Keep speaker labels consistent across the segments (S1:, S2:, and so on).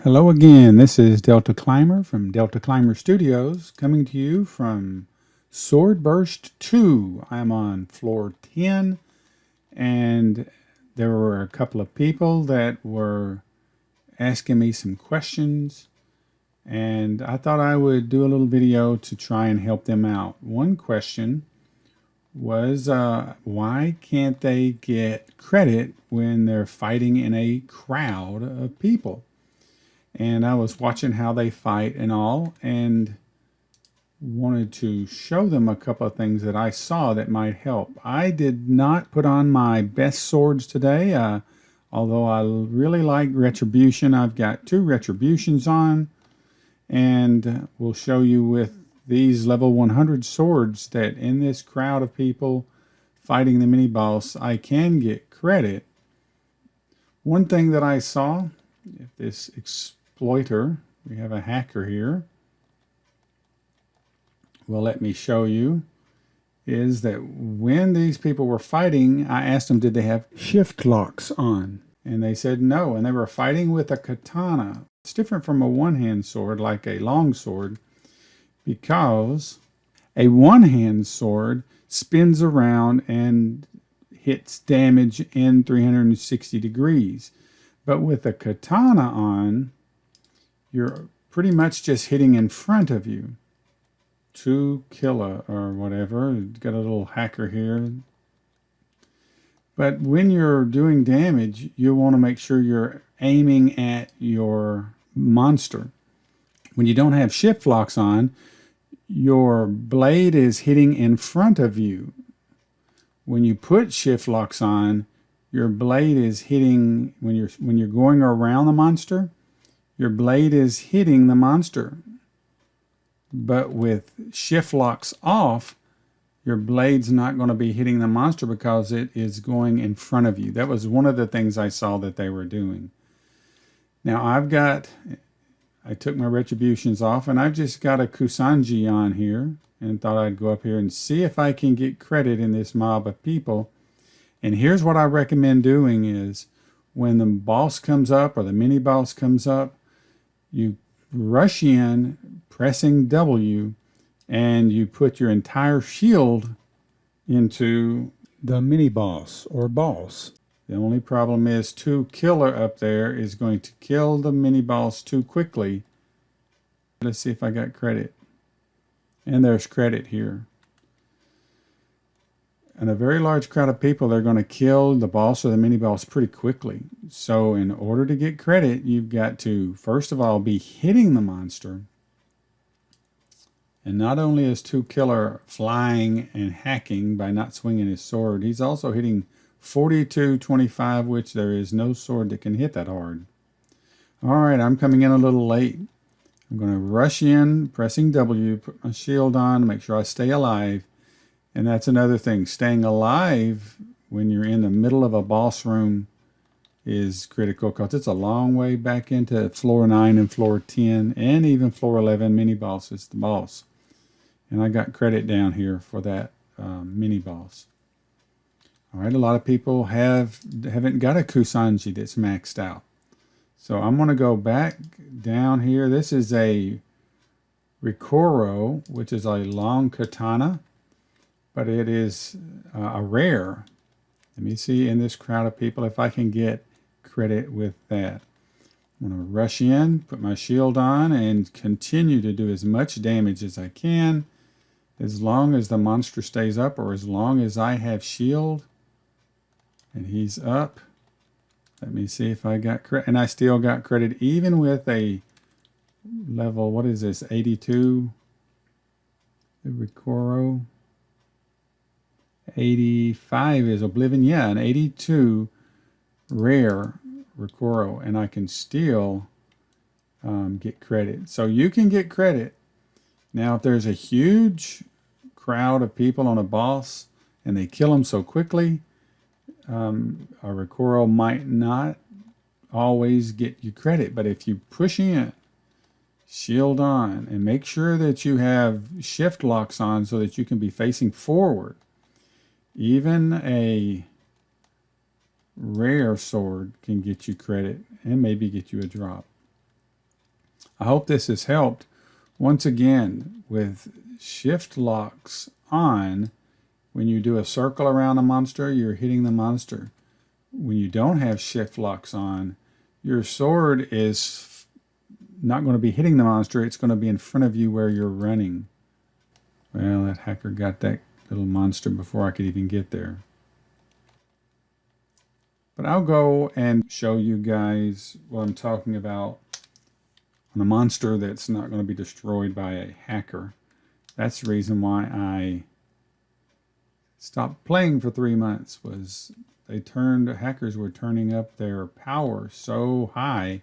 S1: Hello again, this is Deltaclimber from Deltaclimber Studios, coming to you from Sword Burst 2. I'm on floor 10, and there were a couple of people that were asking me some questions, and I thought I would do a little video to try and help them out. One question was, why can't they get credit when they're fighting in a crowd of people? And I was watching how they fight and all, and wanted to show them a couple of things that I saw that might help. I did not put on my best swords today, although I really like Retribution. I've got 2 Retributions on, and we'll show you with these level 100 swords that in this crowd of people fighting the mini-boss, I can get credit. One thing that I saw, if this exploiter, we have a hacker here, will let me show you, is that when these people were fighting, I asked them, did they have shift locks on? And they said no, and they were fighting with a katana. It's different from a one-hand sword, like a long sword, because a one-hand sword spins around and hits damage in 360 degrees. But with a katana on, you're pretty much just hitting in front of you. 2 killer or whatever. Got a little hacker here. But when you're doing damage, you want to make sure you're aiming at your monster. When you don't have shift locks on, your blade is hitting in front of you. When you put shift locks on, your blade is hitting, when you're going around the monster, your blade is hitting the monster. But with shift locks off, your blade's not going to be hitting the monster because it is going in front of you. That was one of the things I saw that they were doing. Now I took my Retributions off, and I've just got a Kusanji on here, and thought I'd go up here and see if I can get credit in this mob of people. And here's what I recommend doing is, when the boss comes up or the mini boss comes up, you rush in, pressing W, and you put your entire shield into the mini boss or boss. The only problem is 2 killer up there is going to kill the mini boss too quickly. Let's see if I got credit. And there's credit here. In a very large crowd of people, they're going to kill the boss or the mini boss pretty quickly. So in order to get credit, you've got to, first of all, be hitting the monster. And not only is 2 killer flying and hacking by not swinging his sword, he's also hitting 42-25, which there is no sword that can hit that hard. All right, I'm coming in a little late. I'm going to rush in, pressing W, put my shield on, make sure I stay alive. And that's another thing. Staying alive when you're in the middle of a boss room is critical, because it's a long way back into floor 9 and floor 10 and even floor 11 mini boss is the boss. And I got credit down here for that mini boss. All right, a lot of people haven't got a Kusanji that's maxed out. So I'm going to go back down here. This is a Rikoro, which is a long katana, but it is a rare. Let me see in this crowd of people if I can get credit with that. I'm going to rush in, put my shield on, and continue to do as much damage as I can, as long as the monster stays up, or as long as I have shield. And he's up. Let me see if I got credit. And I still got credit even with a level, what is this, 82? The Rikoro. 85 is Oblivion. Yeah, an 82 rare Rikoro. And I can still get credit. So you can get credit. Now, if there's a huge crowd of people on a boss and they kill him so quickly, a Rikoro might not always get you credit. But if you push in, shield on, and make sure that you have shift locks on so that you can be facing forward, even a rare sword can get you credit and maybe get you a drop. I hope this has helped. Once again, with shift locks on, when you do a circle around a monster, you're hitting the monster. When you don't have shift locks on, your sword is not going to be hitting the monster. It's going to be in front of you where you're running. Well, that hacker got that little monster before I could even get there. But I'll go and show you guys what I'm talking about on a monster that's not going to be destroyed by a hacker. That's the reason why I stopped playing for 3 months, was hackers were turning up their power so high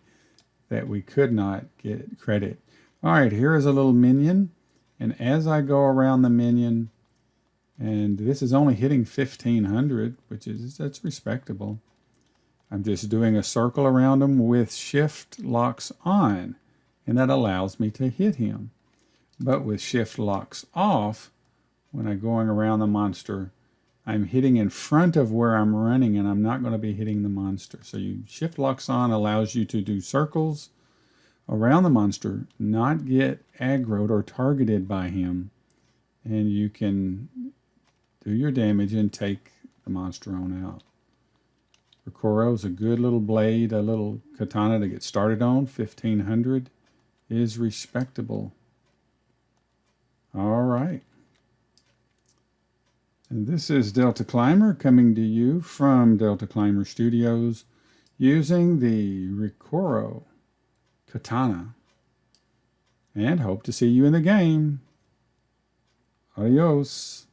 S1: that we could not get credit. All right, here is a little minion. And as I go around the minion, and this is only hitting 1500, that's respectable. I'm just doing a circle around him with shift locks on, and that allows me to hit him. But with shift locks off, when I'm going around the monster, I'm hitting in front of where I'm running, and I'm not going to be hitting the monster. So shift locks on allows you to do circles around the monster, not get aggroed or targeted by him, and you can do your damage and take the monster on out. Rikoro is a good little blade, a little katana to get started on. 1500 is respectable. All right. And this is Deltaclimber coming to you from Deltaclimber Studios using the Rikoro katana. And hope to see you in the game. Adios.